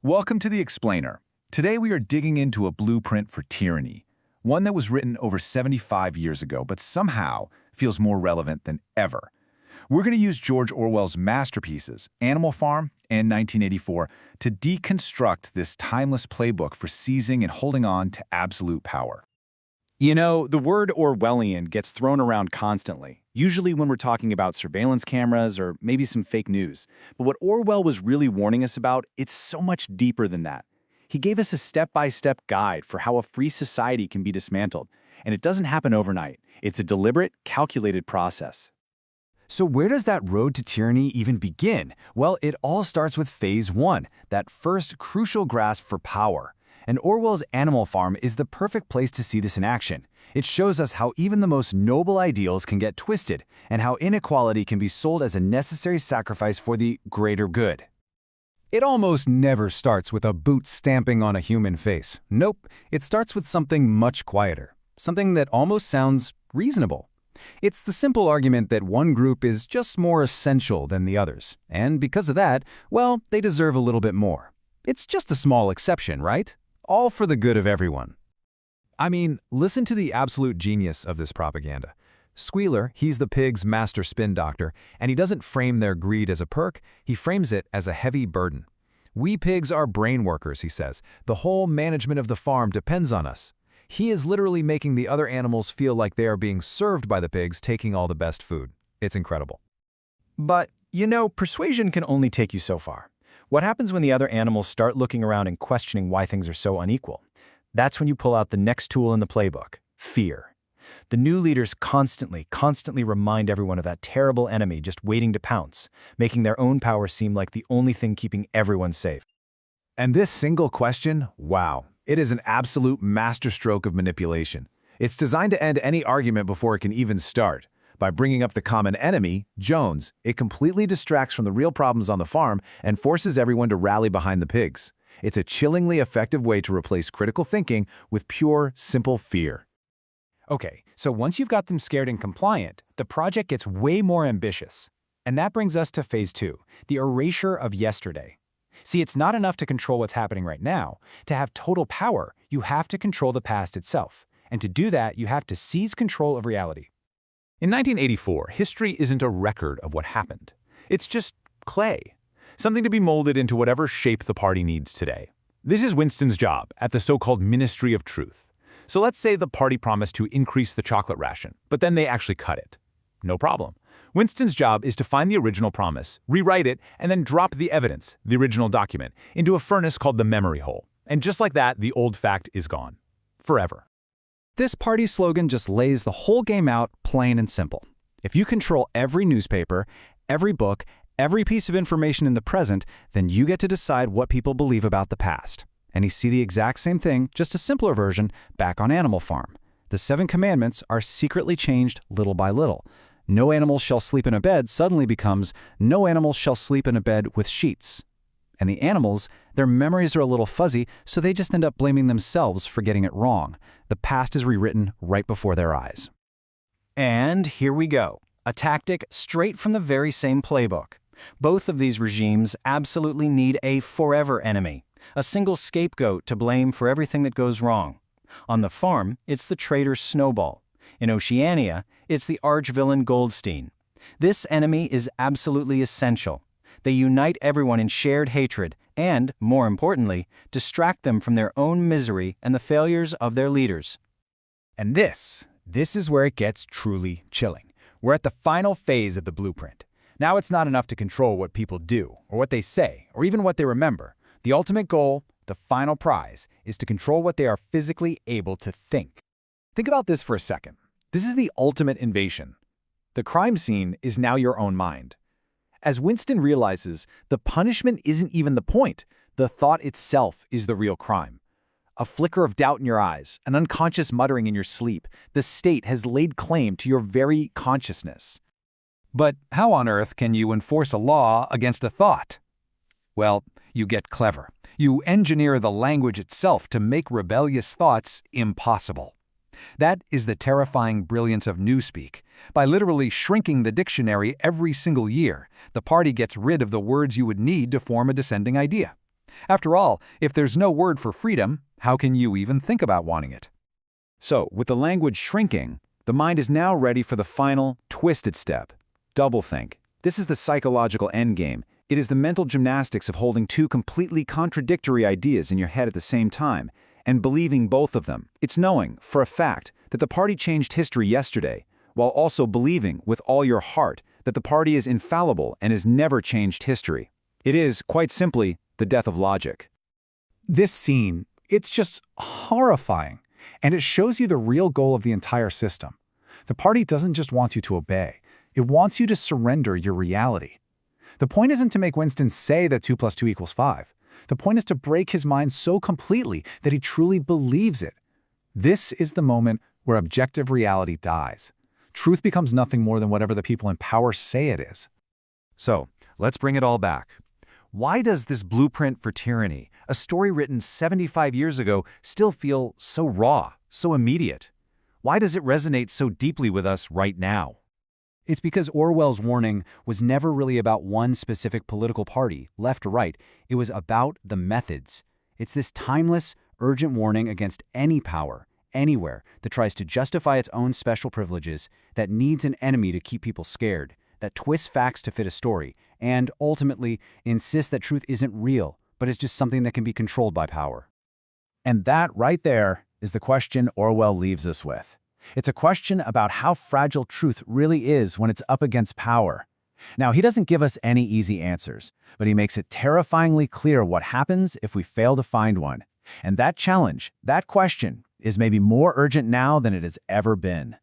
Welcome to The Explainer. Today we are digging into a blueprint for tyranny, one that was written over 75 years ago but somehow feels more relevant than ever. We're going to use George Orwell's masterpieces, Animal Farm and 1984, to deconstruct this timeless playbook for seizing and holding on to absolute power. You know, the word Orwellian gets thrown around constantly, usually when we're talking about surveillance cameras or maybe some fake news. But what Orwell was really warning us about, it's so much deeper than that. He gave us a step-by-step guide for how a free society can be dismantled, and it doesn't happen overnight. It's a deliberate, calculated process. So where does that road to tyranny even begin? Well, it all starts with Phase 1, that first crucial grasp for power. And Orwell's Animal Farm is the perfect place to see this in action. It shows us how even the most noble ideals can get twisted, and how inequality can be sold as a necessary sacrifice for the greater good. It almost never starts with a boot stamping on a human face. Nope, it starts with something much quieter, something that almost sounds reasonable. It's the simple argument that one group is just more essential than the others, and because of that, well, they deserve a little bit more. It's just a small exception, right? All for the good of everyone. I mean, listen to the absolute genius of this propaganda. Squealer, he's the pig's master spin doctor, and he doesn't frame their greed as a perk, he frames it as a heavy burden. We pigs are brain workers, he says. The whole management of the farm depends on us. He is literally making the other animals feel like they are being served by the pigs taking all the best food. It's incredible. But, you know, persuasion can only take you so far. What happens when the other animals start looking around and questioning why things are so unequal? That's when you pull out the next tool in the playbook, fear. The new leaders constantly remind everyone of that terrible enemy just waiting to pounce, making their own power seem like the only thing keeping everyone safe. And this single question, wow, it is an absolute masterstroke of manipulation. It's designed to end any argument before it can even start. By bringing up the common enemy, Jones, it completely distracts from the real problems on the farm and forces everyone to rally behind the pigs. It's a chillingly effective way to replace critical thinking with pure, simple fear. Okay, so once you've got them scared and compliant, the project gets way more ambitious. And that brings us to Phase 2, the erasure of yesterday. See, it's not enough to control what's happening right now. To have total power, you have to control the past itself. And to do that, you have to seize control of reality. In 1984, history isn't a record of what happened. It's just clay, something to be molded into whatever shape the party needs today. This is Winston's job at the so-called Ministry of Truth. So let's say the party promised to increase the chocolate ration, but then they actually cut it. No problem. Winston's job is to find the original promise, rewrite it, and then drop the evidence, the original document, into a furnace called the memory hole. And just like that, the old fact is gone. Forever. This party slogan just lays the whole game out plain and simple. If you control every newspaper, every book, every piece of information in the present, then you get to decide what people believe about the past. And you see the exact same thing, just a simpler version, back on Animal Farm. The 7 commandments are secretly changed little by little. No animal shall sleep in a bed suddenly becomes no animal shall sleep in a bed with sheets. And the animals, their memories are a little fuzzy, so they just end up blaming themselves for getting it wrong. The past is rewritten right before their eyes. And here we go, a tactic straight from the very same playbook. Both of these regimes absolutely need a forever enemy, a single scapegoat to blame for everything that goes wrong. On the farm, it's the traitor Snowball. In Oceania, it's the arch-villain Goldstein. This enemy is absolutely essential. They unite everyone in shared hatred and, more importantly, distract them from their own misery and the failures of their leaders. And this is where it gets truly chilling. We're at the final phase of the blueprint. Now it's not enough to control what people do, or what they say, or even what they remember. The ultimate goal, the final prize, is to control what they are physically able to think. Think about this for a second. This is the ultimate invasion. The crime scene is now your own mind. As Winston realizes, the punishment isn't even the point. The thought itself is the real crime. A flicker of doubt in your eyes, an unconscious muttering in your sleep, the state has laid claim to your very consciousness. But how on earth can you enforce a law against a thought? Well, you get clever. You engineer the language itself to make rebellious thoughts impossible. That is the terrifying brilliance of newspeak. By literally shrinking the dictionary every single year, the party gets rid of the words you would need to form a descending idea. After all, if there's no word for freedom, how can you even think about wanting it? So, with the language shrinking, the mind is now ready for the final, twisted step. Doublethink. This is the psychological endgame. It is the mental gymnastics of holding two completely contradictory ideas in your head at the same time, and believing both of them. It's knowing, for a fact, that the party changed history yesterday, while also believing with all your heart that the party is infallible and has never changed history. It is, quite simply, the death of logic. This scene, it's just horrifying, and it shows you the real goal of the entire system. The party doesn't just want you to obey, it wants you to surrender your reality. The point isn't to make Winston say that 2 + 2 = 5. The point is to break his mind so completely that he truly believes it. This is the moment where objective reality dies. Truth becomes nothing more than whatever the people in power say it is. So, let's bring it all back. Why does this blueprint for tyranny, a story written 75 years ago, still feel so raw, so immediate? Why does it resonate so deeply with us right now? It's because Orwell's warning was never really about one specific political party, left or right. It was about the methods. It's this timeless, urgent warning against any power, anywhere, that tries to justify its own special privileges, that needs an enemy to keep people scared, that twists facts to fit a story, and, ultimately, insists that truth isn't real, but is just something that can be controlled by power. And that, right there, is the question Orwell leaves us with. It's a question about how fragile truth really is when it's up against power. Now, he doesn't give us any easy answers, but he makes it terrifyingly clear what happens if we fail to find one. And that challenge, that question, is maybe more urgent now than it has ever been.